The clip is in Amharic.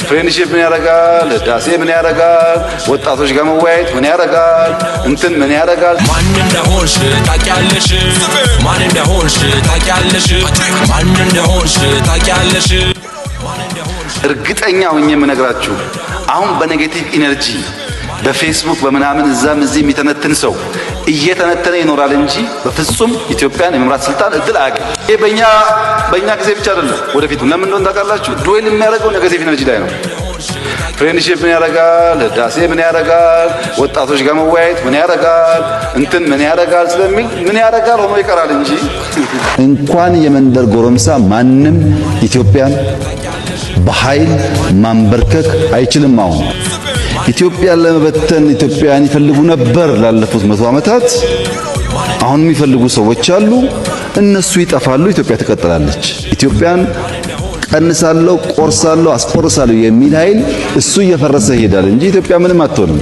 ፍሬንድሺፕ ምን ያደርጋል? ህዳሴ ምን ያደርጋል? ወጣቶች ጋር መወያየት ምን ያደርጋል? እንትን ምን ያደርጋል? ማን እንደሆንሽ ታውቂያለሽ? ማን እንደሆንሽ ታውቂያለሽ? ማን እንደሆንሽ ታውቂያለሽ? እርግጠኛ ሆኜ የምነግራችሁ አሁን በኔጌቲቭ ኢነርጂ በፌስቡክ በምናምን እዛም እዚህ የሚተነትን ሰው እየተነተነ ይኖራል እንጂ በፍጹም ኢትዮጵያን የመምራት ስልጣን እድል አያገኝ። ይሄ በእኛ ጊዜ ብቻ አይደለም፣ ወደፊት ለምን እንደሆነ ታውቃላችሁ? ዱዌል የሚያደርገው ኔጌቲቭ ኢነርጂ ላይ ነው። ፍሬንድሺፕ ምን ያደርጋል? ህዳሴ ምን ያደርጋል? ወጣቶች ጋር መወያየት ምን ያደርጋል? እንትን ምን ያደርጋል ስለሚል ምን ያደርጋል ሆኖ ይቀራል እንጂ እንኳን የመንደር ጎረምሳ ማንም ኢትዮጵያን በኃይል ማንበርከክ አይችልም። አሁን ኢትዮጵያን ለመበተን ኢትዮጵያን ይፈልጉ ነበር ላለፉት 100 ዓመታት። አሁን የሚፈልጉ ሰዎች አሉ፣ እነሱ ይጠፋሉ፣ ኢትዮጵያ ትቀጥላለች። ኢትዮጵያን ቀንሳለሁ፣ ቆርሳለሁ፣ አስቆርሳለሁ የሚል ኃይል እሱ እየፈረሰ ይሄዳል እንጂ ኢትዮጵያ ምንም አትሆንም።